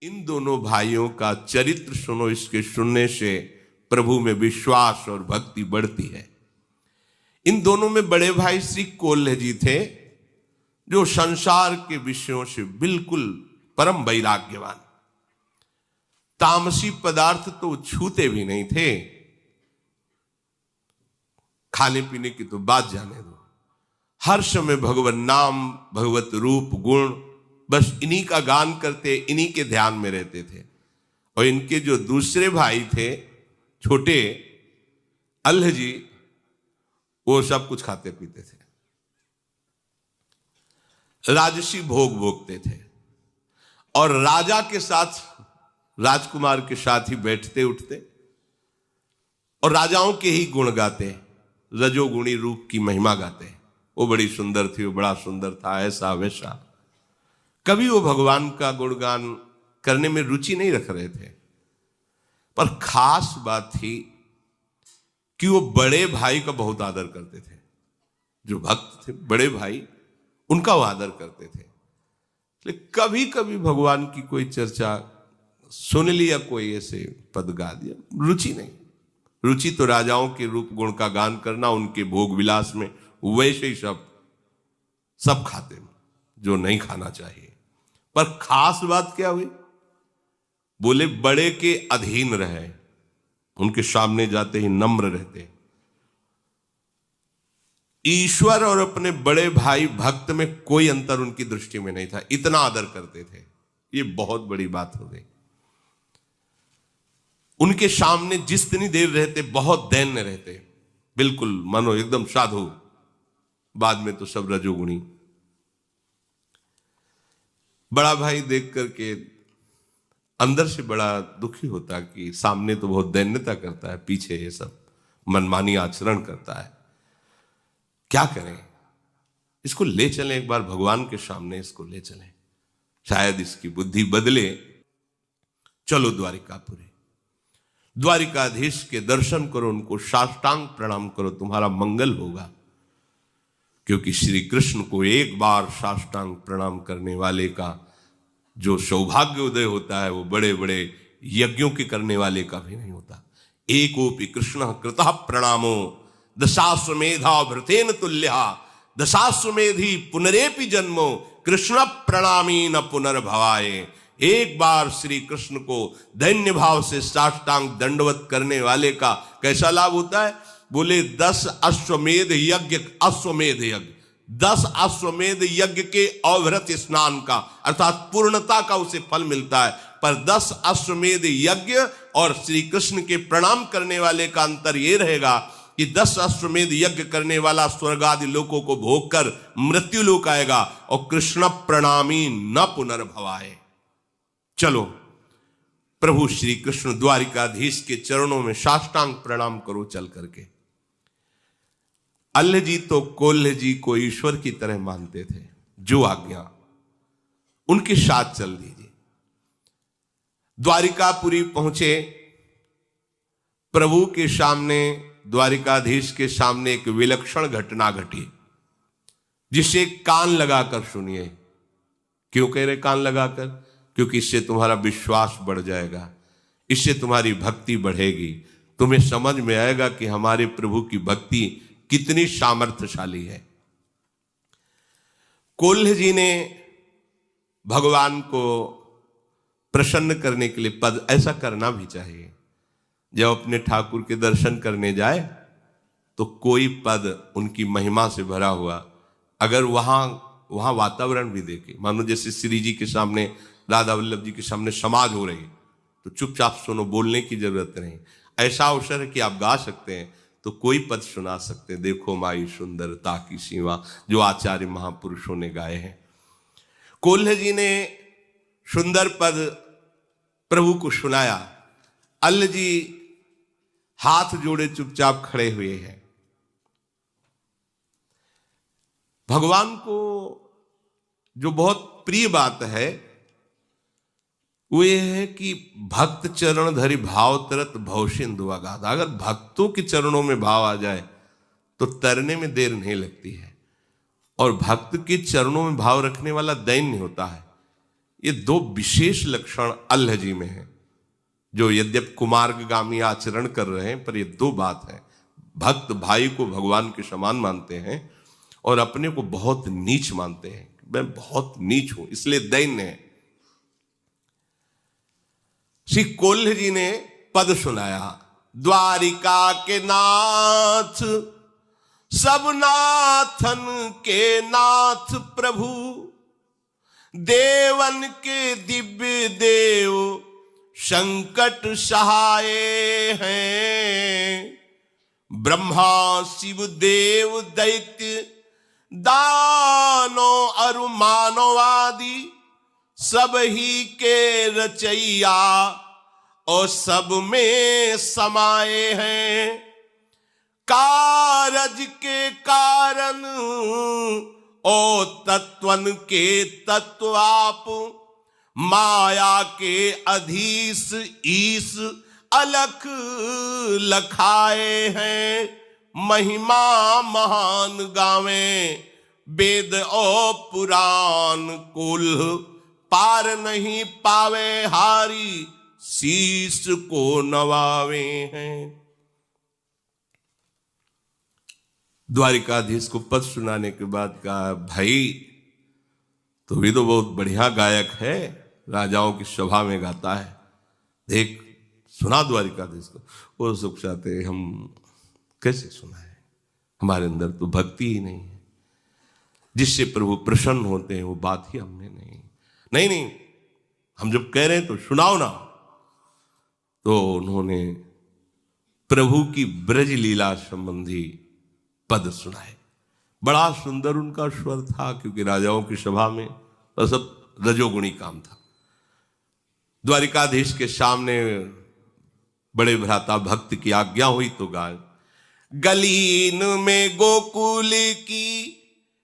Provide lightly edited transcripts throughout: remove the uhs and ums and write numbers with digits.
इन दोनों भाइयों का चरित्र सुनो, इसके सुनने से प्रभु में विश्वास और भक्ति बढ़ती है। इन दोनों में बड़े भाई श्री कोल्ह जी थे, जो संसार के विषयों से बिल्कुल परम वैराग्यवान, तामसी पदार्थ तो छूते भी नहीं थे, खाने पीने की तो बात जाने दो, हर समय भगवत नाम, भगवत रूप, गुण, बस इन्हीं का गान करते, इन्हीं के ध्यान में रहते थे। और इनके जो दूसरे भाई थे छोटे अल्ह जी, वो सब कुछ खाते पीते थे, राजसी भोग भोगते थे और राजा के साथ, राजकुमार के साथ ही बैठते उठते और राजाओं के ही गुण गाते, रजोगुणी रूप की महिमा गाते। वो बड़ी सुंदर थी, वो बड़ा सुंदर था, ऐसा वैसा। कभी वो भगवान का गुणगान करने में रुचि नहीं रख रहे थे। पर खास बात थी कि वो बड़े भाई का बहुत आदर करते थे। जो भक्त थे बड़े भाई, उनका वो आदर करते थे। लेकिन कभी कभी भगवान की कोई चर्चा सुन लिया, कोई ऐसे पद गा दिया, रुचि नहीं। रुचि तो राजाओं के रूप गुण का गान करना, उनके भोग विलास में, वैसे ही सब खाते जो नहीं खाना चाहिए। पर खास बात क्या हुई, बोले बड़े के अधीन रहे, उनके सामने जाते ही नम्र रहते। ईश्वर और अपने बड़े भाई भक्त में कोई अंतर उनकी दृष्टि में नहीं था, इतना आदर करते थे। ये बहुत बड़ी बात हो गई। उनके सामने जितनी देर रहते बहुत दैन्य रहते, बिल्कुल मानो एकदम साधु। बाद में तो सब रजोगुणी। बड़ा भाई देख करके अंदर से बड़ा दुखी होता कि सामने तो बहुत दैन्यता करता है, पीछे ये सब मनमानी आचरण करता है। क्या करें, इसको ले चलें एक बार भगवान के सामने, इसको ले चलें, शायद इसकी बुद्धि बदले। चलो द्वारिकापुरी, द्वारिकाधीश के दर्शन करो, उनको साष्टांग प्रणाम करो, तुम्हारा मंगल होगा। क्योंकि श्री कृष्ण को एक बार साष्टांग प्रणाम करने वाले का जो सौभाग्य उदय होता है, वो बड़े बड़े यज्ञों के करने वाले का भी नहीं होता। एकोपि कृष्ण कृतः प्रणामो दशाश्वमेधा भृतेन तुल्यः दशाश्वमेधी पुनरेपि जन्मो कृष्ण प्रणामी न पुनर्भवाये। एक बार श्री कृष्ण को दैन्य भाव से साष्टांग दंडवत करने वाले का कैसा लाभ होता है? बोले 10 अश्वमेध यज्ञ, अश्वमेध यज्ञ, 10 अश्वमेध यज्ञ के अवृत स्नान का, अर्थात पूर्णता का उसे फल मिलता है। पर 10 अश्वमेध यज्ञ और श्री कृष्ण के प्रणाम करने वाले का अंतर यह रहेगा कि 10 अश्वमेध यज्ञ करने वाला स्वर्ग आदि लोकों को भोग कर मृत्यु लोक आएगा, और कृष्ण प्रणामी न पुनर्भवाए। चलो प्रभु श्री कृष्ण द्वारिकाधीश के चरणों में साष्टांग प्रणाम करो चल करके। अल्ह जी तो कोल्ह जी को ईश्वर की तरह मानते थे, जो आज्ञा उनके साथ चल दीजिए। द्वारिकापुरी पहुंचे, प्रभु के सामने, द्वारिकाधीश के सामने एक विलक्षण घटना घटी, जिसे कान लगाकर सुनिए। क्यों कह रहे कान लगाकर? क्योंकि इससे तुम्हारा विश्वास बढ़ जाएगा, इससे तुम्हारी भक्ति बढ़ेगी, तुम्हें समझ में आएगा कि हमारे प्रभु की भक्ति कितनी सामर्थ्यशाली है। कोल्ह जी ने भगवान को प्रसन्न करने के लिए पद, ऐसा करना भी चाहिए, जब अपने ठाकुर के दर्शन करने जाए तो कोई पद उनकी महिमा से भरा हुआ, अगर वहां वातावरण भी देखे, मानो जैसे श्री जी के सामने, राधा वल्लभ जी के सामने समाज हो रही, तो चुपचाप सुनो, बोलने की जरूरत नहीं। ऐसा अवसर है कि आप गा सकते हैं, तो कोई पद सुना सकते हैं। देखो माई सुंदरता की सीमा, जो आचार्य महापुरुषों ने गाए हैं। कोल्ह जी ने सुंदर पद प्रभु को सुनाया। अल्ह जी हाथ जोड़े चुपचाप खड़े हुए हैं। भगवान को जो बहुत प्रिय बात है वो ये है कि भक्त चरण धरि भाव तरत भवसिंधु अगाध। अगर भक्तों के चरणों में भाव आ जाए तो तरने में देर नहीं लगती है। और भक्त के चरणों में भाव रखने वाला दैन्य होता है, ये दो विशेष लक्षण अल्लाह जी में है, जो यद्यप कुमार्गामी आचरण कर रहे हैं, पर ये दो बात है। भक्त भाई को भगवान के समान मानते हैं और अपने को बहुत नीच मानते हैं। मैं बहुत नीच हूं, इसलिए दैन्य है। श्री कोल्ह जी ने पद सुनाया, द्वारिका के नाथ सब नाथन के नाथ प्रभु, देवन के दिव्य देव संकट सहाय हैं। ब्रह्मा शिव देव दैत्य दानो अरु मानवादि सब ही के रचैया और सब में समाये हैं। कारज के कारण ओ तत्वन के तत्व आप, माया के अधीश ईश अलख लखाए हैं। महिमा महान गावे वेद और पुराण, कुल पार नहीं पावे हारी शीश को नवावे हैं। द्वारिकाधीश को पद सुनाने के बाद कहा, भाई तो भी तो बहुत बढ़िया गायक है, राजाओं की सभा में गाता है, देख सुना द्वारिकाधीश को। वो सुख चाहते हम कैसे सुनाए, हमारे अंदर तो भक्ति ही नहीं है। जिससे प्रभु प्रसन्न होते हैं वो बात ही हमने नहीं, हम जब कह रहे हैं तो सुनाओ ना। तो उन्होंने प्रभु की ब्रज लीला संबंधी पद सुनाए। बड़ा सुंदर उनका स्वर था, क्योंकि राजाओं की सभा में तो सब रजोगुणी काम था। द्वारिकाधीश के सामने बड़े भ्राता भक्त की आज्ञा हुई तो गाय, गलीन में गोकुल की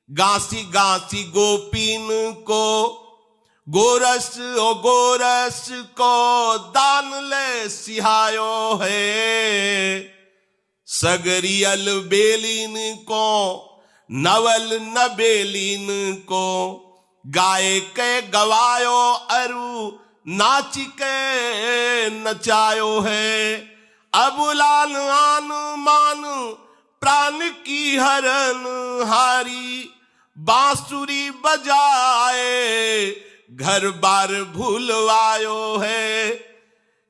गांसी गांसी गोपीन को, गोरस ओ गोरस को दान ले सिहायो है। सगरियल बेलीन को नवल नबेलीन को, गाय के गवायो अरु नाच के नचायो है। अबुलाल आन मान प्राण की हरन हारी, बांसुरी बजाए घर बार भूलवायो है।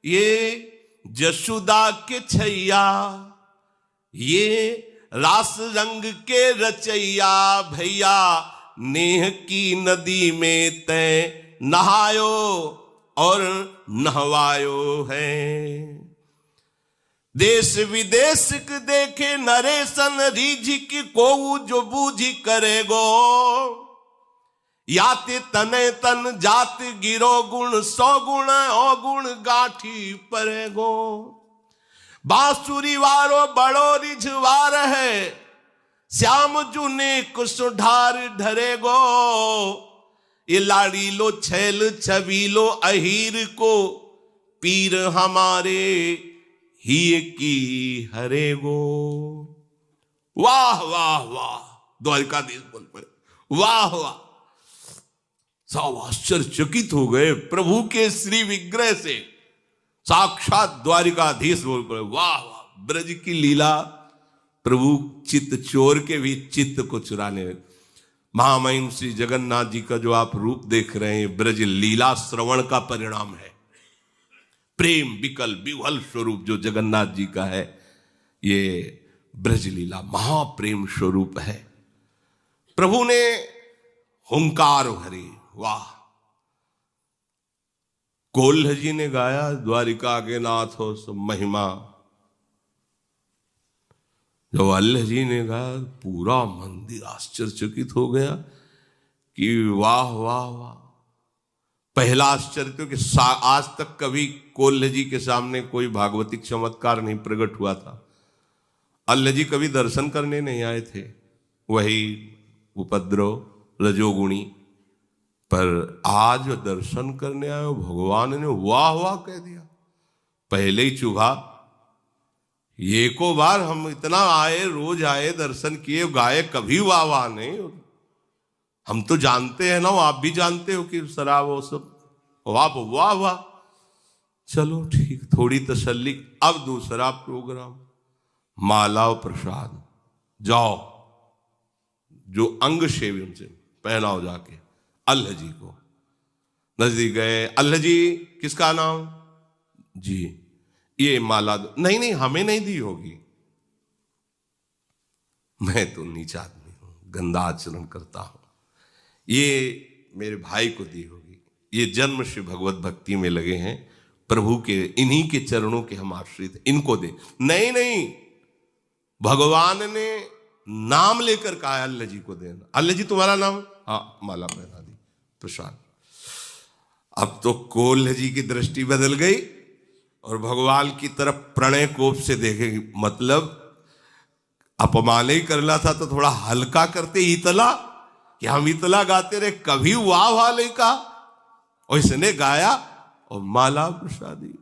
ये जशुदा के छैया, ये रास रंग के रचैया, भैया नेह की नदी में तय नहायो और नहवायो है। देश विदेश के देखे नरेशन, रीझ की को जो बूझी करेगो। याते तने तन जात गिरो गुण, सौ गुण अवगुण गाठी परेगो। बांसुरी वारो बड़ो रिझवार है, श्याम जुने कुसुधार ढरेगो। ये लाड़ी लो छैल छबीलो अहीर को, पीर हमारे ही की हरेगो। वाह वाह वाह, द्वारिकाधीश बोल पड़े, वाह वाह। सब आश्चर्यचकित हो गए प्रभु के श्री विग्रह से। साक्षात द्वारिकाधीश बोल पड़े, वाह वाह। ब्रज की लीला, प्रभु चित्त चोर के भी चित्त को चुराने। महामहिम श्री जगन्नाथ जी का जो आप रूप देख रहे हैं, ब्रज लीला श्रवण का परिणाम है। प्रेम विकल विह्वल स्वरूप जो जगन्नाथ जी का है, ये ब्रज लीला महाप्रेम स्वरूप है। प्रभु ने हुंकार भरी, वाह। कोल्ह जी ने गाया, द्वारिका के नाथ हो सब महिमा। जब अल्लाह जी ने गाया, पूरा मंदिर आश्चर्यचकित हो गया कि वाह वाह वाह। पहला आश्चर्य तो कि आज तक कभी कोल्ह जी के सामने कोई भागवतिक चमत्कार नहीं प्रकट हुआ था। अल्लाह जी कभी दर्शन करने नहीं आए थे, वही उपद्रव रजोगुणी, पर आज दर्शन करने आए भगवान ने वाह वाह कह दिया। पहले ही चुभा, ये को बार हम इतना आए, रोज आए, दर्शन किए, गाए, कभी वाह वाह नहीं। हम तो जानते हैं ना, आप भी जानते हो कि शराब वो सब वाह वाह वाह, चलो ठीक, थोड़ी तसल्ली। अब दूसरा प्रोग्राम, माला और प्रसाद, जाओ जो अंग शेवी उनसे पहनाओ जाके। अल्लाह जी को नजदीक गए, अल्लाह जी किसका नाम? जी, ये माला दो। नहीं नहीं, हमें नहीं दी होगी, मैं तो नीचा आदमी हूं, गंदा आचरण करता हूं, ये मेरे भाई को दी होगी, ये जन्म से भगवत भक्ति में लगे हैं, प्रभु के इन्हीं के चरणों के हम आश्रित, इनको दे। नहीं नहीं, भगवान ने नाम लेकर कहा अल्लाह जी को देना। अल्लाह जी तुम्हारा नाम? हाँ, माला पहना दी, प्रसाद। अब तो कोल्ह जी की दृष्टि बदल गई और भगवान की तरफ प्रणय कोप से देखेगी, मतलब अपमान ही करना था तो थोड़ा हल्का करते, इतला कि हम इतला गाते रहे, कभी वाह वाह नहीं कहा, और इसने गाया और माला प्रसादी।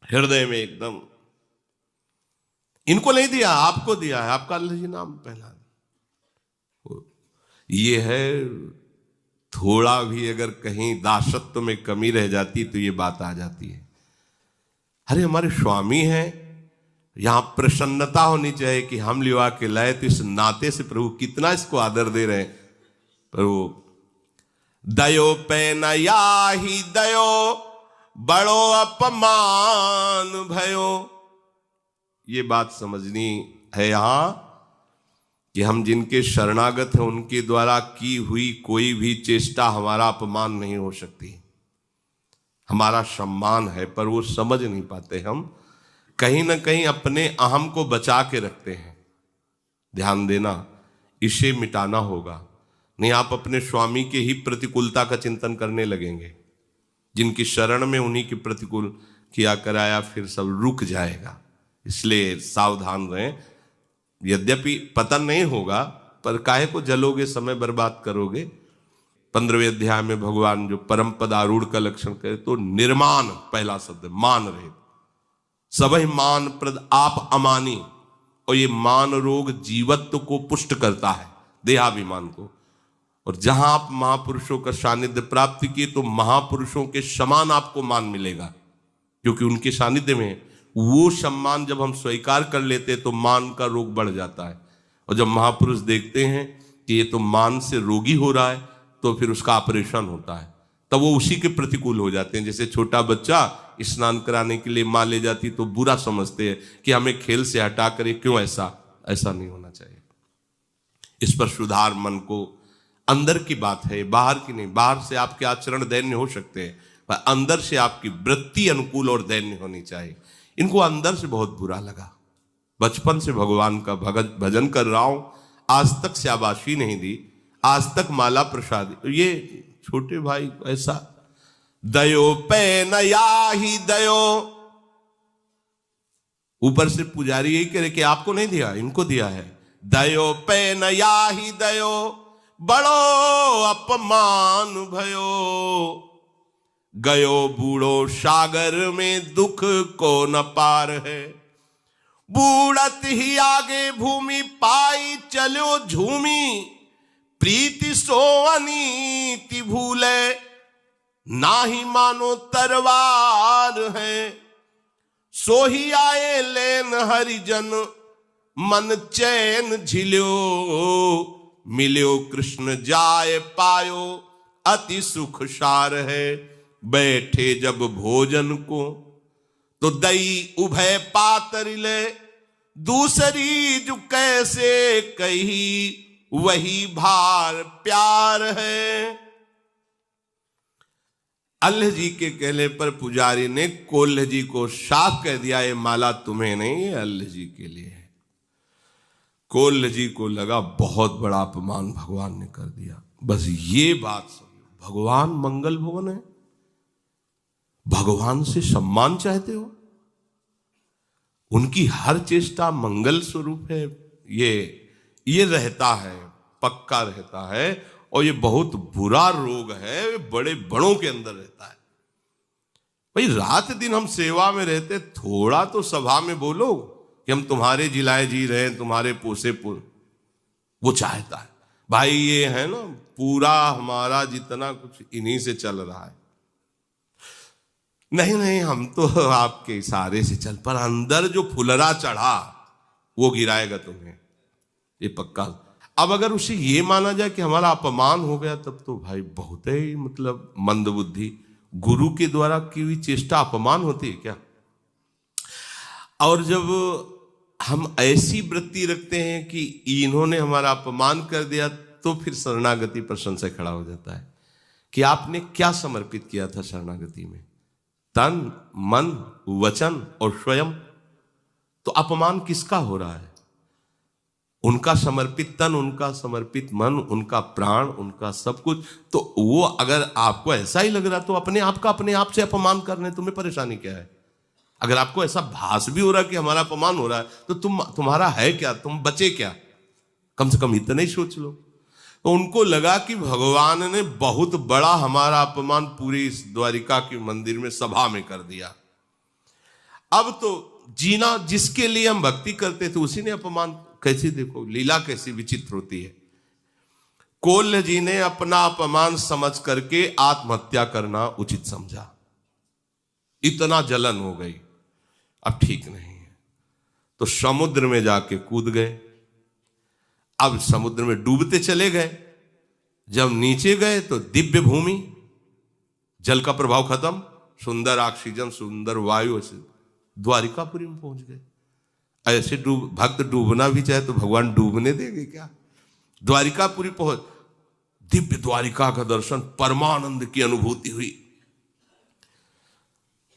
हृदय में एकदम, इनको नहीं दिया, आपको दिया है, आपका अल्लाह जी नाम पहला। ये है, थोड़ा भी अगर कहीं दासत्व में कमी रह जाती तो ये बात आ जाती है। अरे हमारे स्वामी हैं, यहां प्रसन्नता होनी चाहिए कि हम लिवा के लाए, तो इस नाते से प्रभु कितना इसको आदर दे रहे हैं। प्रभु दयो पे नया ही दयो, बड़ो अपमान भयो। ये बात समझनी है यहां कि हम जिनके शरणागत हैं उनके द्वारा की हुई कोई भी चेष्टा हमारा अपमान नहीं हो सकती, हमारा सम्मान है, पर वो समझ नहीं पाते। हम कहीं ना कहीं अपने अहम को बचा के रखते हैं। ध्यान देना, इसे मिटाना होगा, नहीं आप अपने स्वामी के ही प्रतिकूलता का चिंतन करने लगेंगे। जिनकी शरण में उन्हीं के प्रतिकूल किया कराया, फिर सब रुक जाएगा। इसलिए सावधान रहें। यद्यपि पतन नहीं होगा, पर काहे को जलोगे, समय बर्बाद करोगे। 15वें अध्याय में भगवान जो परम पद आरूढ़ का लक्षण करे, तो निर्माण पहला शब्द, मान रहे, सबहि मान प्रद आप अमानी। और ये मान रोग जीवत्व को पुष्ट करता है, देहाभिमान को। और जहां आप महापुरुषों का सानिध्य प्राप्त किए, तो महापुरुषों के समान आपको मान मिलेगा, क्योंकि उनके सानिध्य में वो सम्मान जब हम स्वीकार कर लेते हैं तो मान का रोग बढ़ जाता है। और जब महापुरुष देखते हैं कि ये तो मान से रोगी हो रहा है, तो फिर उसका ऑपरेशन होता है, तब वो उसी के प्रतिकूल हो जाते हैं। जैसे छोटा बच्चा स्नान कराने के लिए मां ले जाती तो बुरा समझते हैं कि हमें खेल से हटा कर, क्यों ऐसा नहीं होना चाहिए। इस पर सुधार मन को, अंदर की बात है, बाहर की नहीं। बाहर से आपके आचरण दैन्य हो सकते हैं, पर अंदर से आपकी वृत्ति अनुकूल और दैन्य होनी चाहिए। इनको अंदर से बहुत बुरा लगा। बचपन से भगवान का भजन कर रहा हूं, आज तक शाबाशी नहीं दी, आज तक माला प्रसाद। ये छोटे भाई ऐसा दयो पे नया ही दयो। ऊपर से पुजारी यही कह रहे कि आपको नहीं दिया, इनको दिया है। दयो पे नया ही दयो, बड़ो अपमान भयो। गयो बूढ़ो सागर में, दुख को न पार है। बूढ़त ही आगे भूमि पाई, चलो झूमी। प्रीति सो अनीति भूले, नाही मानो तरवार है। सो ही आए लेन हरिजन, मन चैन झिल्यो। मिल्यो कृष्ण जाय पायो, अति सुख सार है। बैठे जब भोजन को, तो दई उभय पातरिले। दूसरी जो कैसे कही, वही भार प्यार है। अल्लाह जी के कहने पर पुजारी ने कोल्ह जी को साफ कह दिया, ये माला तुम्हें नहीं, ये अल्लाह जी के लिए है। कोल्ह जी को लगा बहुत बड़ा अपमान भगवान ने कर दिया। बस ये बात समझो, भगवान मंगल भवन है, भगवान से सम्मान चाहते हो, उनकी हर चेष्टा मंगल स्वरूप है। ये रहता है, पक्का रहता है। और ये बहुत बुरा रोग है, बड़े बड़ों के अंदर रहता है। भाई रात दिन हम सेवा में रहते, थोड़ा तो सभा में बोलो कि हम तुम्हारे जिलाए जी रहे हैं, तुम्हारे पोसे वो चाहता है। भाई ये है ना, पूरा हमारा जितना कुछ इन्हीं से चल रहा है। नहीं नहीं, हम तो आपके इशारे से चल, पर अंदर जो फुलरा चढ़ा वो गिराएगा तुम्हें, ये पक्का। अब अगर उसे ये माना जाए कि हमारा अपमान हो गया, तब तो भाई बहुत ही मतलब मंदबुद्धि। गुरु के द्वारा की हुई चेष्टा अपमान होती है क्या? और जब हम ऐसी वृत्ति रखते हैं कि इन्होंने हमारा अपमान कर दिया, तो फिर शरणागति पर संशय खड़ा हो जाता है कि आपने क्या समर्पित किया था शरणागति में, तन मन वचन और स्वयं। तो अपमान किसका हो रहा है? उनका समर्पित तन, उनका समर्पित मन, उनका प्राण, उनका सब कुछ। तो वो अगर आपको ऐसा ही लग रहा, तो अपने आप का अपने आप से अपमान करने तुम्हें परेशानी क्या है? अगर आपको ऐसा भास भी हो रहा है कि हमारा अपमान हो रहा है, तो तुम्हारा है क्या, तुम बचे क्या? कम से कम इतना ही सोच लो। तो उनको लगा कि भगवान ने बहुत बड़ा हमारा अपमान पूरी इस द्वारिका के मंदिर में सभा में कर दिया। अब तो जीना, जिसके लिए हम भक्ति करते थे उसी ने अपमान। कैसी देखो लीला कैसी विचित्र होती है। कोल्ह जी ने अपना अपमान समझ करके आत्महत्या करना उचित समझा। इतना जलन हो गई, अब ठीक नहीं है, तो समुद्र में जाके कूद गए। अब समुद्र में डूबते चले गए। जब नीचे गए तो दिव्य भूमि, जल का प्रभाव खत्म, सुंदर ऑक्सीजन, सुंदर वायु, ऐसे द्वारिकापुरी में पहुंच गए। ऐसे भक्त डूबना भी चाहे तो भगवान डूबने देंगे क्या? द्वारिकापुरी पहुंच, दिव्य द्वारिका का दर्शन, परमानंद की अनुभूति हुई।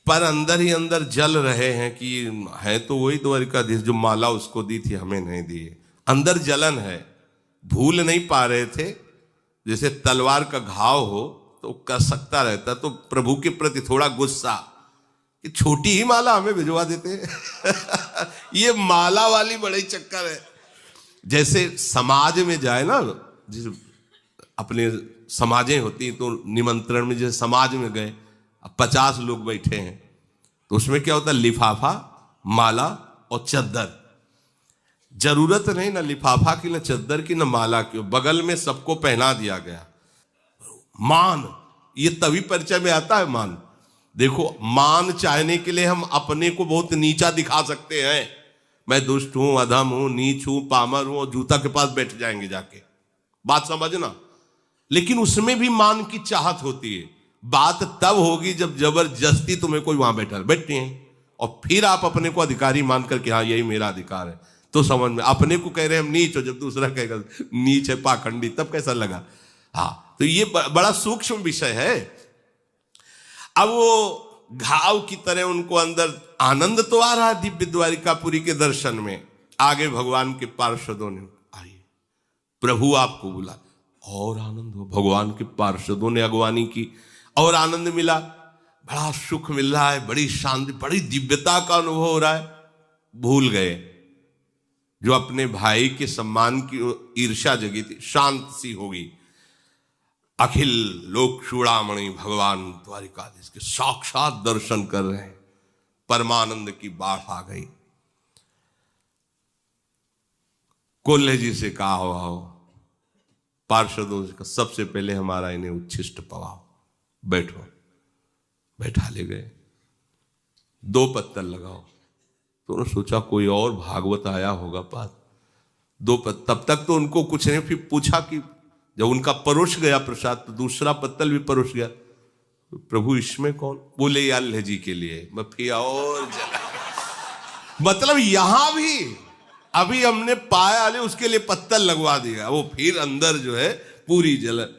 पर अंदर ही अंदर जल रहे हैं कि है तो वही द्वारिकाधीश, जो माला उसको दी थी हमें नहीं दी। अंदर जलन है, भूल नहीं पा रहे थे। जैसे तलवार का घाव हो तो कर सकता रहता, तो प्रभु के प्रति थोड़ा गुस्सा कि छोटी ही माला हमें भिजवा देते ये माला वाली बड़ी चक्कर है। जैसे समाज में जाए ना, जिस अपने समाजें होती हैं, तो निमंत्रण में जैसे समाज में गए, 50 लोग बैठे हैं, तो उसमें क्या होता है, लिफाफा, माला और चद्दर। जरूरत नहीं ना लिफाफा की, ना चद्दर की, ना माला की, बगल में सबको पहना दिया गया। मान, ये तभी परिचय में आता है मान। देखो, मान चाहने के लिए हम अपने को बहुत नीचा दिखा सकते हैं। मैं दुष्ट हूं, अधम हूं, नीच हूं, पामर हूं, जूता के पास बैठ जाएंगे जाके, बात समझना। लेकिन उसमें भी मान की चाहत होती है। बात तब होगी जब जबरदस्ती तुम्हें कोई वहां बैठे हैं, और फिर आप अपने को अधिकारी मान करके हाँ यही मेरा अधिकार है, तो समझ में। अपने को कह रहे हैं हम नीच हो, जब दूसरा कहेगा नीच है, पाखंडी, तब कैसा लगा? हाँ, तो ये बड़ा सूक्ष्म विषय है। अब वो घाव की तरह उनको अंदर आनंद तो आ रहा है दिव्य द्वारिकापुरी के दर्शन में। आगे भगवान के पार्षदों ने, आइए प्रभु आपको बुला, और आनंद हो। भगवान के पार्षदों ने अगवानी की, और आनंद मिला, बड़ा सुख मिल रहा है, बड़ी शांति, बड़ी दिव्यता का अनुभव हो रहा है। भूल गए जो अपने भाई के सम्मान की ईर्ष्या जगी थी, शांत सी होगी। अखिल लोक चूड़ामणि भगवान द्वारिकाधीश के साक्षात दर्शन कर रहे हैं, परमानंद की बाढ़ आ गई। कोल्हे जी से कहा हो, पार्षदों से, सबसे पहले हमारा इन्हें उच्छिष्ट पवाओ, बैठो। बैठा ले गए, 2 पत्तल लगाओ। तो उन्होंने सोचा कोई और भागवत आया होगा पास, 2 पत्तल। तब तक तो उनको कुछ नहीं, फिर पूछा कि जब उनका परोस गया प्रसाद, तो दूसरा पत्तल भी परोस गया। तो प्रभु इसमें कौन? बोले अल्लाह जी के लिए। मैं फिर और मतलब यहां भी अभी हमने पाया ले, उसके लिए पत्तल लगवा दिया। वो फिर अंदर जो है पूरी जलन।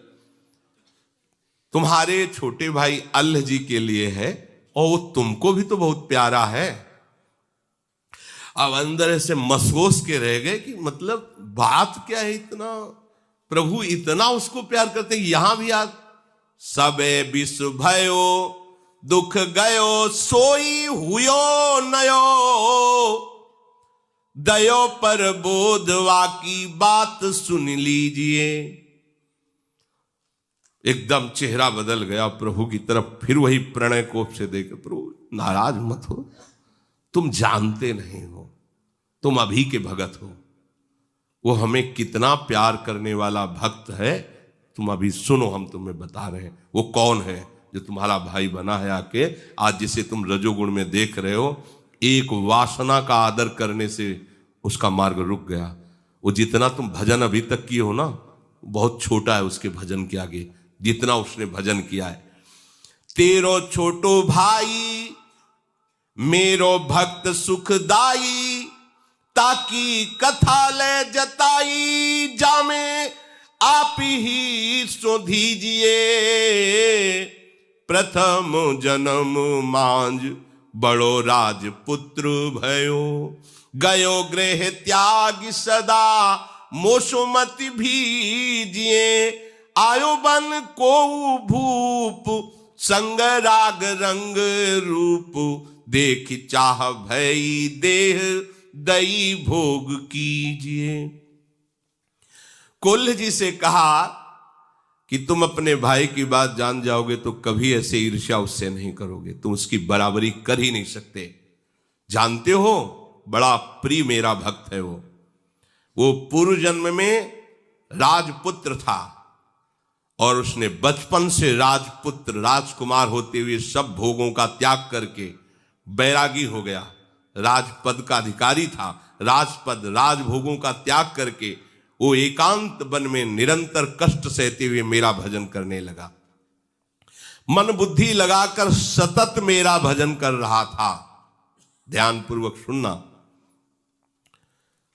तुम्हारे छोटे भाई अल्लाह जी के लिए है, और वो तुमको भी तो बहुत प्यारा है। अब अंदर से मसोस के रह गए कि मतलब बात क्या है, इतना प्रभु इतना उसको प्यार करते। यहां भी आज सबे विश्व भयो दुख गयो, सोई हुयो नयो, दयो पर बोधवा की बात सुन लीजिए। एकदम चेहरा बदल गया प्रभु की तरफ, फिर वही प्रणय कोप से देखे, प्रभु नाराज मत हो, तुम जानते नहीं हो, तुम अभी के भगत हो। वो हमें कितना प्यार करने वाला भक्त है, तुम अभी सुनो, हम तुम्हें बता रहे हैं वो कौन है जो तुम्हारा भाई बना है आके। आज जिसे तुम रजोगुण में देख रहे हो, एक वासना का आदर करने से उसका मार्ग रुक गया। वो जितना तुम भजन अभी तक किए हो ना, बहुत छोटा है उसके भजन के आगे, जितना उसने भजन किया है। तेरो छोटो भाई मेरो भक्त सुखदाई, ताकि कथा ले जताई, जामे आप ही सो दीजिए। प्रथम जन्म मांझ बड़ो राजपुत्र भयो, गयो गृह त्याग सदा मोसुमति भीजिए। आयो बन को भूप संग राग रंग रूप, देख चाह भई देह दई भोग कीजिए। कुल्ह जी से कहा कि तुम अपने भाई की बात जान जाओगे तो कभी ऐसे ईर्ष्या उससे नहीं करोगे, तुम उसकी बराबरी कर ही नहीं सकते। जानते हो, बड़ा प्रिय मेरा भक्त है वो पूर्व जन्म में राजपुत्र था और उसने बचपन से राजपुत्र राजकुमार होते हुए सब भोगों का त्याग करके बैरागी हो गया। राजपद का अधिकारी था, राजपद राजभोगों का त्याग करके वो एकांत वन में निरंतर कष्ट सहते हुए मेरा भजन करने लगा। मन बुद्धि लगाकर सतत मेरा भजन कर रहा था। ध्यान पूर्वक सुनना।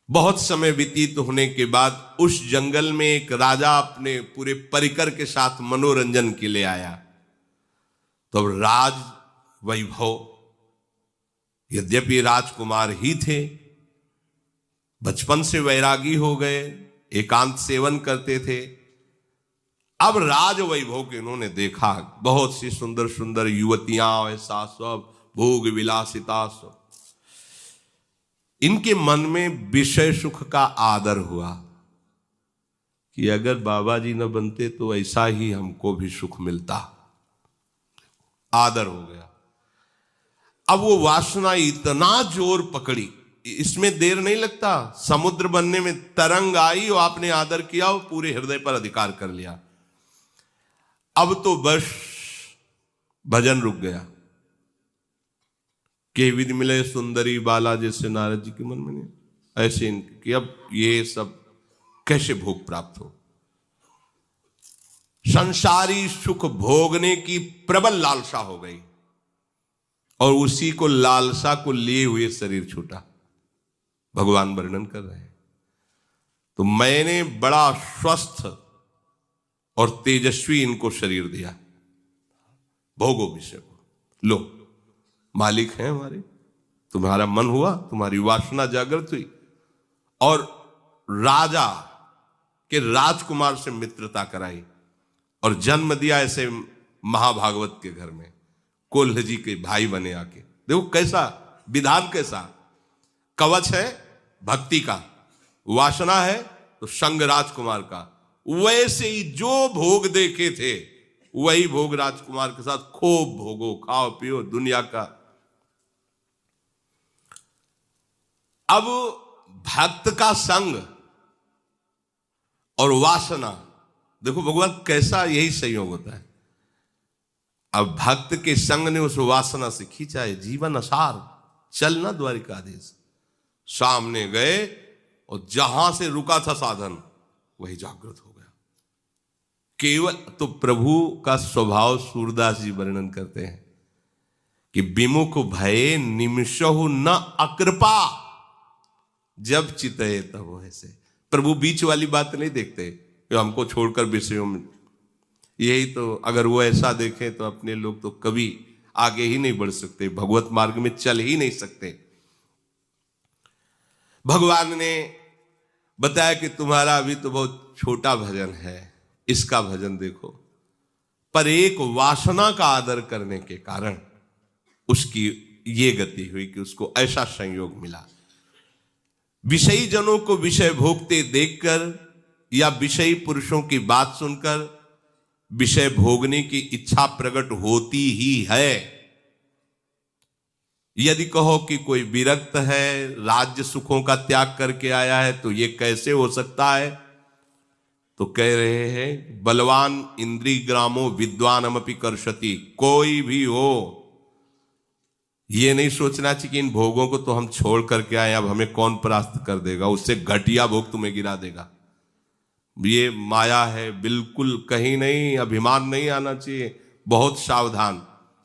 बहुत समय व्यतीत होने के बाद उस जंगल में एक राजा अपने पूरे परिकर के साथ मनोरंजन के लिए आया। तो राज वैभव, यद्यपि राजकुमार ही थे, बचपन से वैरागी हो गए, एकांत सेवन करते थे। अब राज वैभव के इन्होंने देखा, बहुत सी सुंदर सुंदर युवतियां, ऐसा सब भोग विलासिता सब। इनके मन में विषय सुख का आदर हुआ कि अगर बाबा जी न बनते तो ऐसा ही हमको भी सुख मिलता। आदर हो गया। अब वो वासना इतना जोर पकड़ी, इसमें देर नहीं लगता। समुद्र बनने में तरंग आई और आपने आदर किया, वो पूरे हृदय पर अधिकार कर लिया। अब तो बस भजन रुक गया। के विधि मिले सुंदरी बाला, जैसे नारद जी के मन में नहीं, ऐसे कि अब ये सब कैसे भोग प्राप्त हो। संसारी सुख भोगने की प्रबल लालसा हो गई और उसी को लालसा को लिए हुए शरीर छूटा। भगवान वर्णन कर रहे हैं, तो मैंने बड़ा स्वस्थ और तेजस्वी इनको शरीर दिया। भोगो विषय को, लो मालिक हैं हमारे। तुम्हारा मन हुआ, तुम्हारी वासना जागृत हुई और राजा के राजकुमार से मित्रता कराई और जन्म दिया ऐसे महाभागवत के घर में। कुल्ह जी के भाई बने आके। देखो कैसा विधान, कैसा कवच है भक्ति का, वासना है तो संग राजकुमार का। वैसे ही जो भोग देखे थे वही भोग राजकुमार के साथ खूब भोगो, खाओ पियो दुनिया का। अब भक्त का संग और वासना, देखो भगवान कैसा यही संयोग होता है। अब भक्त के संग ने उस वासना से खींचा है, जीवन असार चलना द्वारिकाधीश। सामने गए और जहां से रुका था साधन वही जागृत हो गया। केवल तो प्रभु का स्वभाव सूरदास जी वर्णन करते हैं कि विमुख भये निमिषहु न अकृपा, जब चितये तब वो ऐसे। प्रभु बीच वाली बात नहीं देखते कि हमको छोड़कर विषयों में, यही तो अगर वो ऐसा देखें तो अपने लोग तो कभी आगे ही नहीं बढ़ सकते, भगवत मार्ग में चल ही नहीं सकते। भगवान ने बताया कि तुम्हारा अभी तो बहुत छोटा भजन है, इसका भजन देखो। पर एक वासना का आदर करने के कारण उसकी ये गति हुई कि उसको ऐसा संयोग मिला। विषयी जनों को विषय भोगते देखकर या विषयी पुरुषों की बात सुनकर विषय भोगने की इच्छा प्रकट होती ही है। यदि कहो कि कोई विरक्त है, राज्य सुखों का त्याग करके आया है, तो ये कैसे हो सकता है? तो कह रहे हैं बलवान इंद्री ग्रामो विद्वानमपि कर्षति। कोई भी हो, ये नहीं सोचना चाहिए कि इन भोगों को तो हम छोड़ करके आए, अब हमें कौन परास्त कर देगा, उससे घटिया भोग तुम्हें गिरा देगा। ये माया है, बिल्कुल कहीं नहीं, अभिमान नहीं आना चाहिए, बहुत सावधान।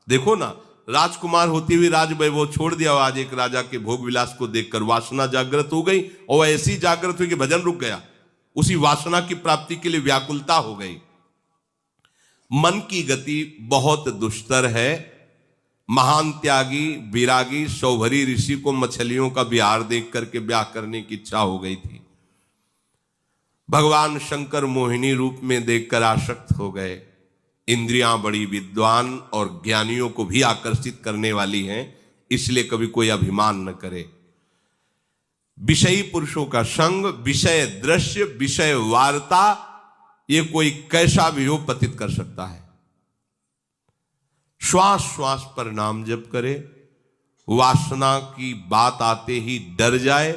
देखो ना, राजकुमार होती हुई राज वैभव छोड़ दिया आज एक राजा के भोग विलास को देखकर वासना जागृत हो गई, और ऐसी जागृत हुई कि भजन रुक गया, उसी वासना की प्राप्ति के लिए व्याकुलता हो गई। मन की गति बहुत दुष्टर है। महान त्यागी विरागी शौभरी ऋषि को मछलियों का विहार देख करके ब्याह करने की इच्छा हो गई थी। भगवान शंकर मोहिनी रूप में देखकर आसक्त हो गए। इंद्रियां बड़ी विद्वान और ज्ञानियों को भी आकर्षित करने वाली हैं, इसलिए कभी कोई अभिमान न करे। विषयी पुरुषों का संग, विषय दृश्य, विषय वार्ता, ये कोई कैसा भी हो पतित कर सकता है। श्वास श्वास पर नाम जप करे, वासना की बात आते ही डर जाए,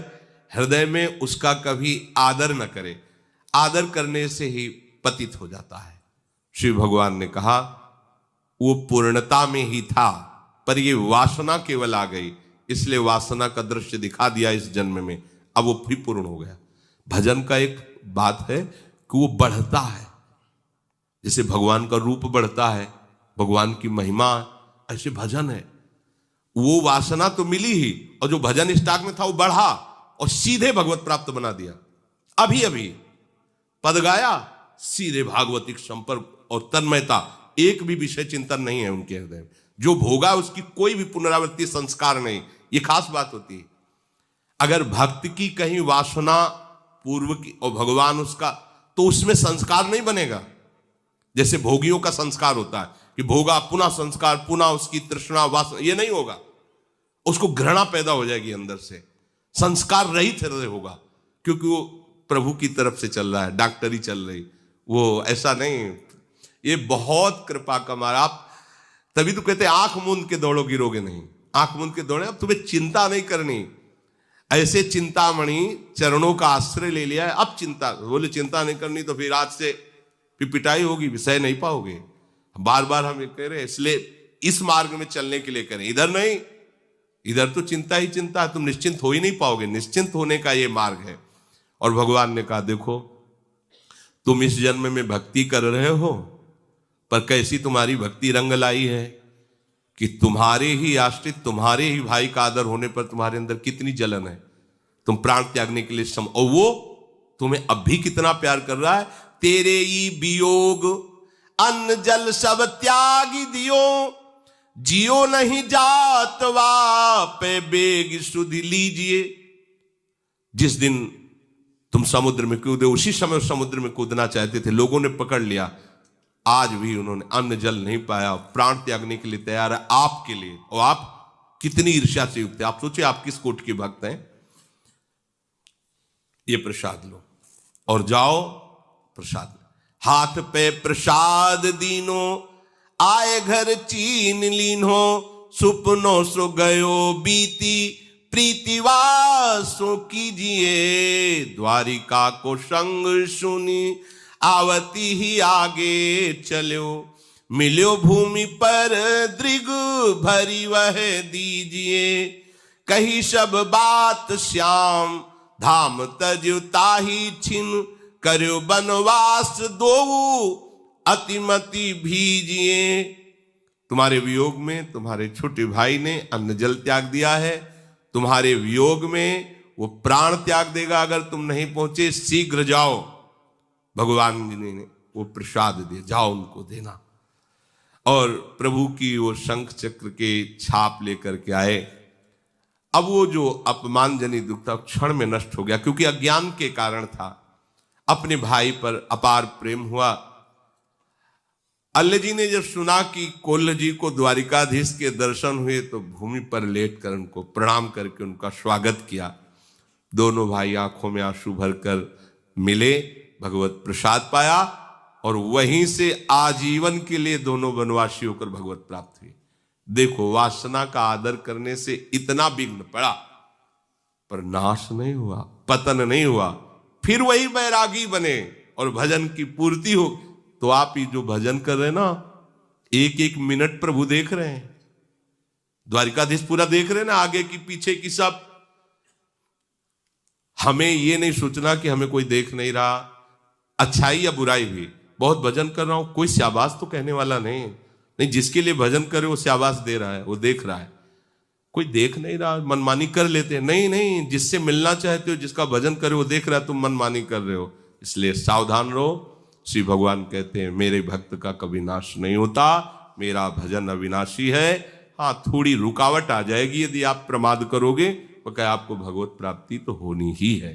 हृदय में उसका कभी आदर न करे, आदर करने से ही पतित हो जाता है। श्री भगवान ने कहा वो पूर्णता में ही था, पर ये वासना केवल आ गई, इसलिए वासना का दृश्य दिखा दिया इस जन्म में, अब वो फिर पूर्ण हो गया। भजन का एक बात है कि वो बढ़ता है, जैसे भगवान का रूप बढ़ता है, भगवान की महिमा, ऐसे भजन है। वो वासना तो मिली ही, और जो भजन स्टॉक में था वो बढ़ा और सीधे भगवत प्राप्त बना दिया। अभी अभी पद गाया, सीधे भागवतिक संपर्क और तन्मयता, एक भी विषय चिंतन नहीं है उनके हृदय में। जो भोगा उसकी कोई भी पुनरावृत्ति संस्कार नहीं, ये खास बात होती है। अगर भक्त की कहीं वासना पूर्व की और भगवान उसका, तो उसमें संस्कार नहीं बनेगा। जैसे भोगियों का संस्कार होता है कि भोगा पुनः संस्कार, पुनः उसकी तृष्णा वासना, ये नहीं होगा। उसको घृणा पैदा हो जाएगी अंदर से, संस्कार रहित हृदय होगा, क्योंकि वो प्रभु की तरफ से चल रहा है, डॉक्टरी चल रही, वो ऐसा नहीं। ये बहुत कृपा का मारा। आप तभी तो कहते आंख मूंद के दौड़ो गिरोगे नहीं, आंख मूंद के दौड़े। अब तुम्हें चिंता नहीं करनी, ऐसे चिंतामणि चरणों का आश्रय ले लिया है, अब चिंता, बोले चिंता नहीं करनी तो फिर आज से फिर पिटाई होगी, विषय नहीं पाओगे। बार बार हम ये कह रहे हैं, इसलिए इस मार्ग में चलने के लिए करें, इधर नहीं। इधर तो चिंता ही चिंता है, तुम निश्चिंत हो ही नहीं पाओगे। निश्चिंत होने का ये मार्ग है। और भगवान ने कहा देखो, तुम इस जन्म में भक्ति कर रहे हो, पर कैसी तुम्हारी भक्ति रंग लाई है कि तुम्हारे ही आश्रित, तुम्हारे ही भाई का आदर होने पर तुम्हारे अंदर कितनी जलन है, तुम प्राण त्यागने के लिए और वो तुम्हें अब भी कितना प्यार कर रहा है। तेरे ही वियोग अन्न जल सब त्यागी दियो, जियो नहीं जात पे बेग सुधि लीजिए। जिस दिन तुम समुद्र में कूदे, उसी समय उस समुद्र में कूदना चाहते थे, लोगों ने पकड़ लिया, आज भी उन्होंने अन्न जल नहीं पाया, प्राण त्यागने के लिए तैयार है आपके लिए। और आप कितनी ईर्ष्या से युक्त है। आप सोचिए आप किस कोट के भक्त हैं। ये प्रसाद लो और जाओ प्रसाद। हाथ पे प्रसाद दीनो, आए घर चीन लीनो, सुपनो सो गयो बीती, प्रीतिवासो कीजिए। द्वारिका को संग सुनी, आवती ही आगे चलो, मिलो भूमि पर दृग भरी वह दीजिए। कही सब बात श्याम, धाम तजु ताही छिन, करो बनवास दो अतिमति भीजिए। तुम्हारे वियोग में तुम्हारे छोटे भाई ने अन्न जल त्याग दिया है, तुम्हारे वियोग में वो प्राण त्याग देगा अगर तुम नहीं पहुंचे। शीघ्र जाओ, भगवान जी ने वो प्रसाद दिए, जाओ उनको देना। और प्रभु की वो शंख चक्र के छाप लेकर के आए। अब वो जो अपमानजनित दुख था क्षण में नष्ट हो गया, क्योंकि अज्ञान के कारण था। अपने भाई पर अपार प्रेम हुआ। अल्लाह जी ने जब सुना कि कोल्ह जी को द्वारिकाधीश के दर्शन हुए, तो भूमि पर लेटकर उनको प्रणाम करके उनका स्वागत किया। दोनों भाई आंखों में आंसू भरकर मिले, भगवत प्रसाद पाया, और वहीं से आजीवन के लिए दोनों वनवासी होकर भगवत प्राप्त हुई। देखो, वासना का आदर करने से इतना विघ्न पड़ा, पर नाश नहीं हुआ, पतन नहीं हुआ, फिर वही बैरागी बने और भजन की पूर्ति हो। तो आप ही जो भजन कर रहे हैं ना, एक एक मिनट प्रभु देख रहे हैं, द्वारिकाधीश पूरा देख रहे हैं ना, आगे की पीछे की सब। हमें ये नहीं सोचना कि हमें कोई देख नहीं रहा, अच्छाई या बुराई भी। बहुत भजन कर रहा हूं, कोई शाबाश तो कहने वाला नहीं, नहीं जिसके लिए भजन करे वो शाबाश दे रहा है, वो देख रहा है, कोई देख नहीं रहा, मनमानी कर लेते हैं। नहीं नहीं, जिससे मिलना चाहते हो, जिसका भजन करे वो देख रहा है, तुम मनमानी कर रहे हो, इसलिए सावधान रहो। श्री भगवान कहते हैं मेरे भक्त का कभी नाश नहीं होता, मेरा भजन अविनाशी है। हाँ, थोड़ी रुकावट आ जाएगी यदि आप प्रमाद करोगे, तो क्या आपको भगवत प्राप्ति तो होनी ही है।